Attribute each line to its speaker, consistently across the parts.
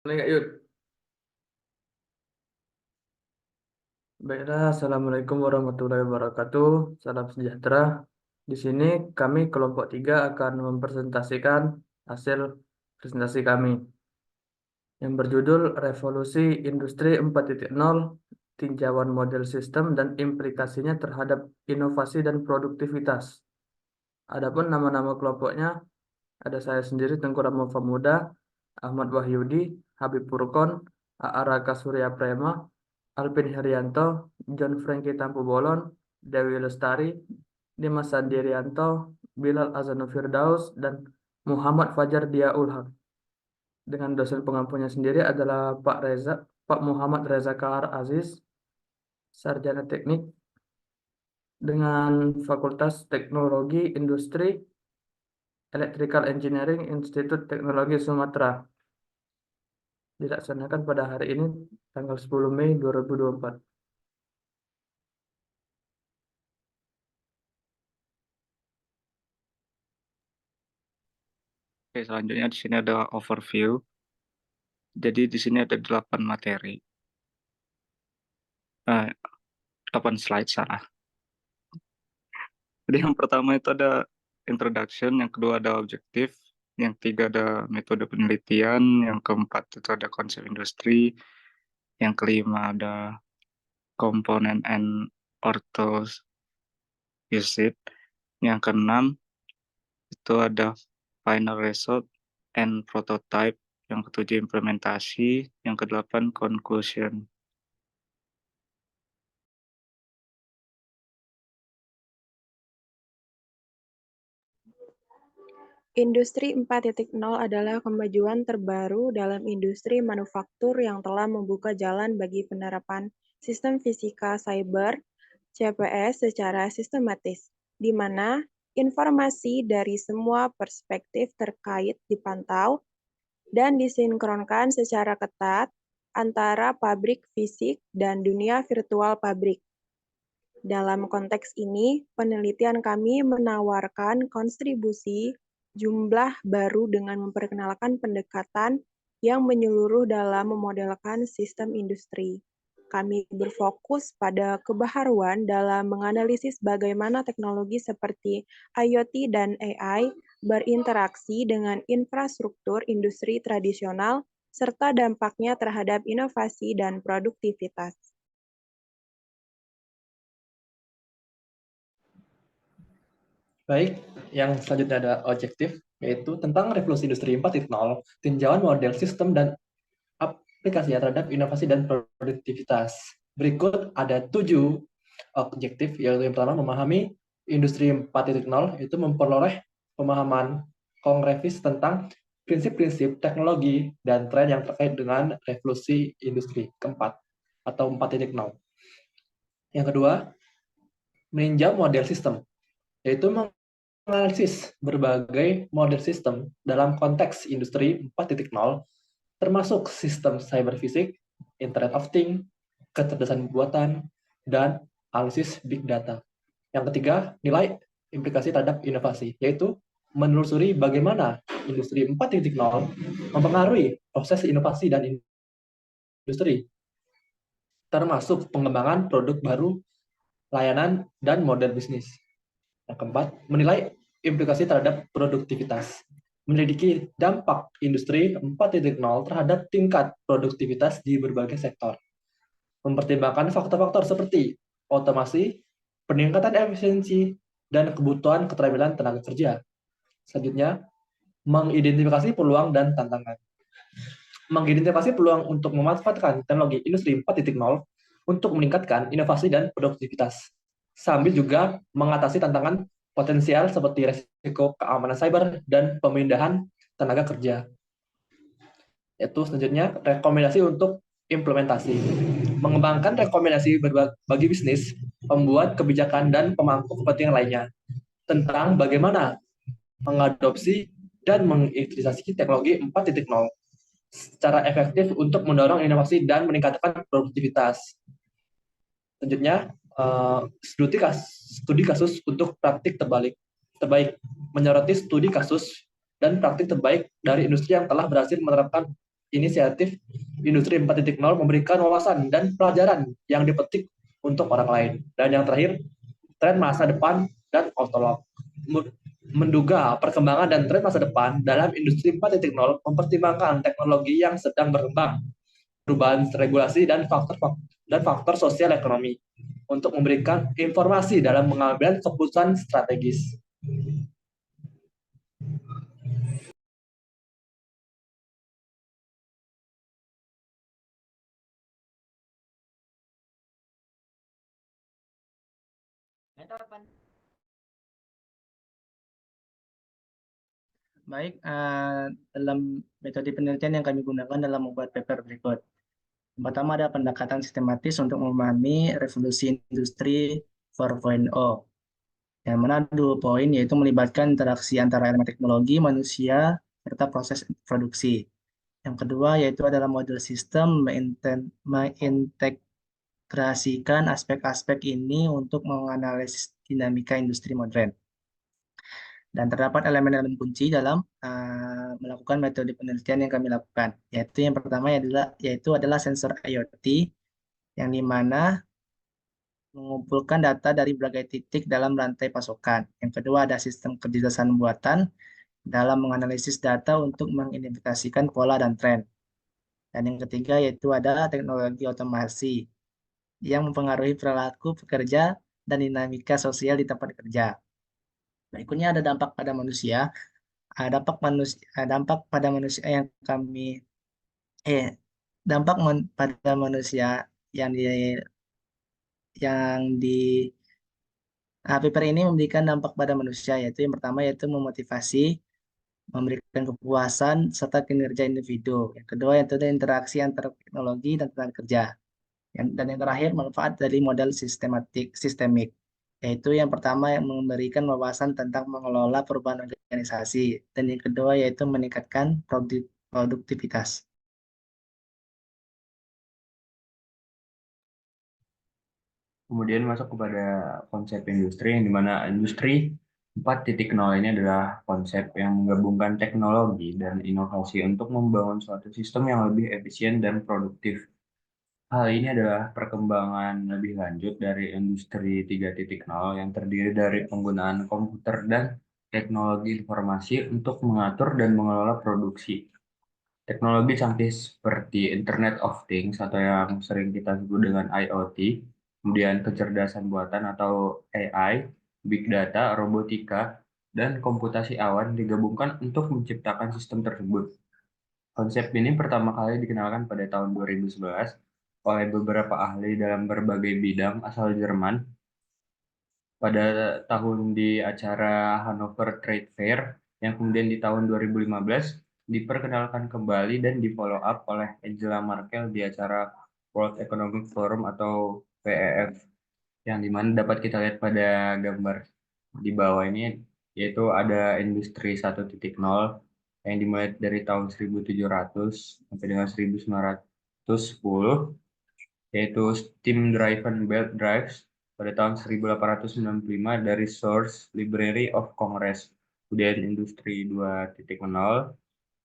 Speaker 1: Boleh nggak, Yud? Baiklah, Assalamualaikum warahmatullahi wabarakatuh. Salam sejahtera. Di sini kami kelompok 3 akan mempresentasikan hasil presentasi kami yang berjudul Revolusi Industri 4.0, Tinjauan Model Sistem dan Implikasinya Terhadap Inovasi dan Produktivitas. Adapun nama-nama kelompoknya ada saya sendiri Tengku Ramo Famuda, Ahmad Wahyudi, Habib Purkon, A.A. Raka Surya Prema, Alvin Herianto, John Frankie Tampu Bolon, Dewi Lestari, Dimas Sandirianto, Bilal Azanu Firdaus, dan Muhammad Fajar Dia Ulhaq. Dengan dosen pengampunya sendiri adalah Pak Muhammad Reza Kahar Aziz, Sarjana Teknik dengan Fakultas Teknologi Industri Electrical Engineering Institut Teknologi Sumatera. Dilaksanakan pada hari ini tanggal 10 Mei 2024.
Speaker 2: Oke, selanjutnya di sini ada overview. Jadi di sini ada 8 materi. 8 slide salah. Jadi yang pertama itu ada introduction, yang kedua ada objektif, yang ketiga ada metode penelitian, yang keempat itu ada konsep industri, yang kelima ada component and orthos usage, yang keenam itu ada final result and prototype, yang ketujuh implementasi, yang kedelapan conclusion.
Speaker 3: Industri 4.0 adalah kemajuan terbaru dalam industri manufaktur yang telah membuka jalan bagi penerapan sistem fisika cyber (CPS) secara sistematis, di mana informasi dari semua perspektif terkait dipantau dan disinkronkan secara ketat antara pabrik fisik dan dunia virtual pabrik. Dalam konteks ini, penelitian kami menawarkan kontribusi jumlah baru dengan memperkenalkan pendekatan yang menyeluruh dalam memodelkan sistem industri. Kami berfokus pada kebaharuan dalam menganalisis bagaimana teknologi seperti IoT dan AI berinteraksi dengan infrastruktur industri tradisional serta dampaknya terhadap inovasi dan produktivitas.
Speaker 4: Baik, yang selanjutnya ada objektif, yaitu tentang revolusi industri 4.0, tinjauan model sistem dan aplikasinya terhadap inovasi dan produktivitas. Berikut ada 7 objektif, yaitu yang pertama memahami industri 4.0, itu memperoleh pemahaman kongrevis tentang prinsip-prinsip teknologi dan tren yang terkait dengan revolusi industri keempat atau 4.0. Yang kedua, meninjau model sistem, yaitu menganalisis berbagai model sistem dalam konteks industri 4.0, termasuk sistem cyber fisik, Internet of Things, kecerdasan buatan, dan analisis big data. Yang ketiga, nilai implikasi terhadap inovasi, yaitu menelusuri bagaimana industri 4.0 mempengaruhi proses inovasi dan industri, termasuk pengembangan produk baru, layanan, dan model bisnis. Yang keempat, menilai implikasi terhadap produktivitas, menyelidiki dampak industri 4.0 terhadap tingkat produktivitas di berbagai sektor, mempertimbangkan faktor-faktor seperti otomasi, peningkatan efisiensi, dan kebutuhan keterampilan tenaga kerja. Selanjutnya, mengidentifikasi peluang dan tantangan. Mengidentifikasi peluang untuk memanfaatkan teknologi industri 4.0 untuk meningkatkan inovasi dan produktivitas, sambil juga mengatasi tantangan potensial seperti risiko keamanan cyber dan pemindahan tenaga kerja. Yaitu selanjutnya rekomendasi untuk implementasi. Mengembangkan rekomendasi bagi bisnis, pembuat kebijakan, dan pemangku kepentingan lainnya tentang bagaimana mengadopsi dan mengintegrasi teknologi 4.0 secara efektif untuk mendorong inovasi dan meningkatkan produktivitas. Selanjutnya, studi kasus untuk praktik terbaik, menyoroti studi kasus dan praktik terbaik dari industri yang telah berhasil menerapkan inisiatif Industri 4.0 memberikan wawasan dan pelajaran yang dipetik untuk orang lain. Dan yang terakhir, tren masa depan dan ontolog. Menduga perkembangan dan tren masa depan dalam industri 4.0 mempertimbangkan teknologi yang sedang berkembang, perubahan regulasi dan faktor sosial ekonomi untuk memberikan informasi dalam mengambil keputusan strategis.
Speaker 1: Baik, dalam metode penelitian yang kami gunakan dalam membuat paper berikut. Yang pertama ada pendekatan sistematis untuk memahami revolusi industri 4.0. Yang mana 2 poin yaitu melibatkan interaksi antara elemen teknologi, manusia, serta proses produksi. Yang kedua yaitu adalah model sistem mengintegrasikan aspek-aspek ini untuk menganalisis dinamika industri modern. Dan terdapat elemen-elemen kunci dalam melakukan metode penelitian yang kami lakukan, yaitu yang pertama adalah sensor IoT, yang dimana mengumpulkan data dari berbagai titik dalam rantai pasokan. Yang kedua ada sistem kecerdasan buatan dalam menganalisis data untuk mengidentifikasikan pola dan tren. Dan yang ketiga yaitu ada teknologi otomasi yang mempengaruhi perilaku pekerja dan dinamika sosial di tempat kerja. Berikutnya ada dampak pada manusia. Dampak pada manusia yang kami pada manusia yang di paper ini memberikan dampak pada manusia, yaitu yang pertama yaitu memotivasi, memberikan kepuasan serta kinerja individu. Yang kedua yaitu interaksi antara teknologi dan tenaga kerja. Dan yang terakhir manfaat dari model sistemik, yaitu yang pertama yang memberikan wawasan tentang mengelola perubahan organisasi, dan yang kedua yaitu meningkatkan produktivitas.
Speaker 5: Kemudian masuk kepada konsep industri, yang dimana industri 4.0 ini adalah konsep yang menggabungkan teknologi dan inovasi untuk membangun suatu sistem yang lebih efisien dan produktif. Hal ini adalah perkembangan lebih lanjut dari industri 3.0 yang terdiri dari penggunaan komputer dan teknologi informasi untuk mengatur dan mengelola produksi. Teknologi canggih seperti Internet of Things atau yang sering kita sebut dengan IoT, kemudian kecerdasan buatan atau AI, big data, robotika, dan komputasi awan digabungkan untuk menciptakan sistem tersebut. Konsep ini pertama kali dikenalkan pada tahun 2011 oleh beberapa ahli dalam berbagai bidang asal Jerman pada tahun di acara Hannover Trade Fair, yang kemudian di tahun 2015 diperkenalkan kembali dan di-follow up oleh Angela Merkel di acara World Economic Forum atau WEF, yang dimana dapat kita lihat pada gambar di bawah ini, yaitu ada industri 1.0 yang dimulai dari tahun 1700 sampai dengan 1910, yaitu Steam Driven Belt Drives pada tahun 1895 dari Source Library of Congress. Kemudian industri 2.0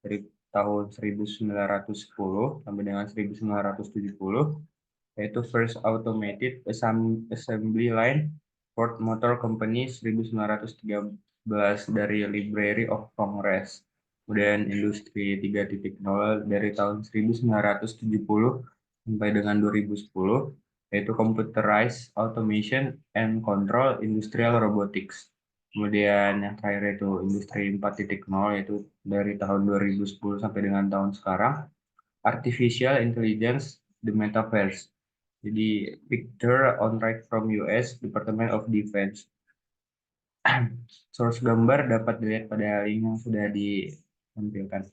Speaker 5: dari tahun 1910 sampai dengan 1970, yaitu First Automated Assembly Line Ford Motor Company 1913 dari Library of Congress. Kemudian industri 3.0 dari tahun 1970 sampai dengan 2010, yaitu Computerized Automation and Control Industrial Robotics. Kemudian yang terakhir itu industri 4.0, yaitu dari tahun 2010 sampai dengan tahun sekarang, Artificial Intelligence, the Metaverse. Jadi picture on right from US Department of Defense. Source gambar dapat dilihat pada link yang sudah ditampilkan.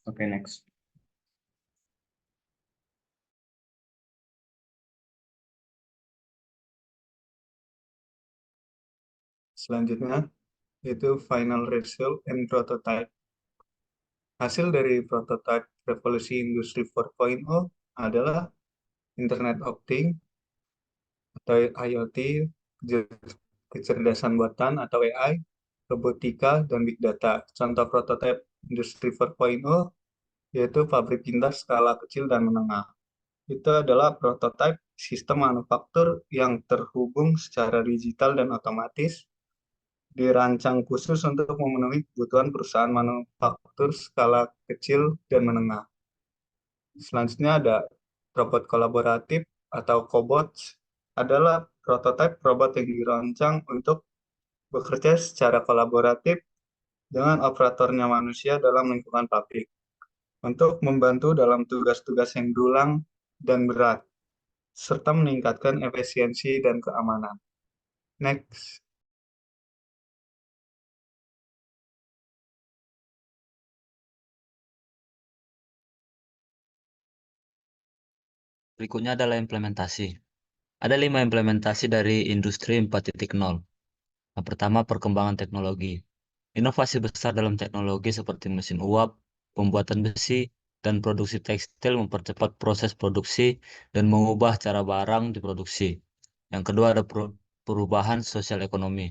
Speaker 5: Oke, next.
Speaker 6: Selanjutnya, yaitu final result and prototype. Hasil dari prototype revolusi industri 4.0 adalah Internet of Things atau IoT, kecerdasan buatan atau AI, robotika, dan big data. Contoh prototipe industri 4.0 yaitu pabrik pintar skala kecil dan menengah. Itu adalah prototipe sistem manufaktur yang terhubung secara digital dan otomatis, dirancang khusus untuk memenuhi kebutuhan perusahaan manufaktur skala kecil dan menengah. Selanjutnya ada robot kolaboratif atau cobots, adalah prototipe robot yang dirancang untuk bekerja secara kolaboratif dengan operatornya manusia dalam lingkungan pabrik untuk membantu dalam tugas-tugas yang berulang dan berat, serta meningkatkan efisiensi dan keamanan. Next.
Speaker 7: Berikutnya adalah implementasi. Ada 5 implementasi dari industri 4.0. Yang pertama, perkembangan teknologi. Inovasi besar dalam teknologi seperti mesin uap, pembuatan besi, dan produksi tekstil mempercepat proses produksi dan mengubah cara barang diproduksi. Yang kedua ada perubahan sosial ekonomi.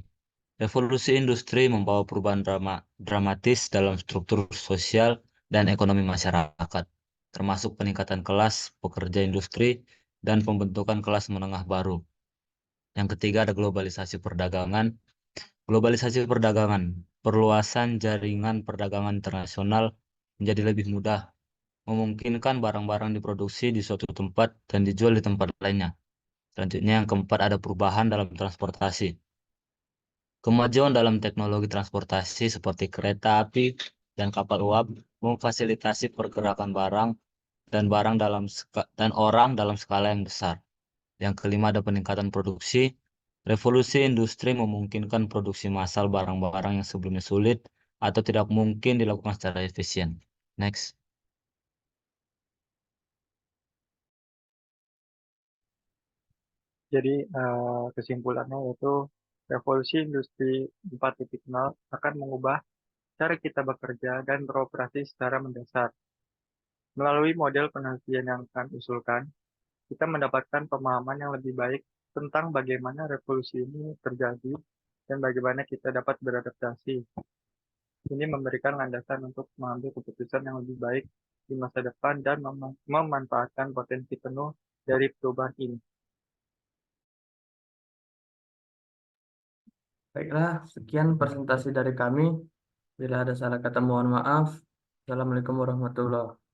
Speaker 7: Revolusi industri membawa perubahan dramatis dalam struktur sosial dan ekonomi masyarakat, termasuk peningkatan kelas pekerja industri dan pembentukan kelas menengah baru. Yang ketiga ada globalisasi perdagangan. Globalisasi perdagangan, perluasan jaringan perdagangan internasional menjadi lebih mudah, memungkinkan barang-barang diproduksi di suatu tempat dan dijual di tempat lainnya. Selanjutnya yang keempat ada perubahan dalam transportasi. Kemajuan dalam teknologi transportasi seperti kereta api dan kapal uap memfasilitasi pergerakan barang dan orang dalam skala yang besar. Yang kelima ada peningkatan produksi. Revolusi industri memungkinkan produksi massal barang-barang yang sebelumnya sulit atau tidak mungkin dilakukan secara efisien. Next.
Speaker 8: Jadi kesimpulannya yaitu revolusi industri 4.0 akan mengubah cara kita bekerja dan beroperasi secara mendasar. Melalui model penelitian yang kami usulkan, kita mendapatkan pemahaman yang lebih baik tentang bagaimana revolusi ini terjadi dan bagaimana kita dapat beradaptasi. Ini memberikan landasan untuk mengambil keputusan yang lebih baik di masa depan dan memanfaatkan potensi penuh dari perubahan ini.
Speaker 1: Baiklah, sekian presentasi dari kami. Bila ada salah kata mohon maaf. Assalamualaikum warahmatullahi wabarakatuh.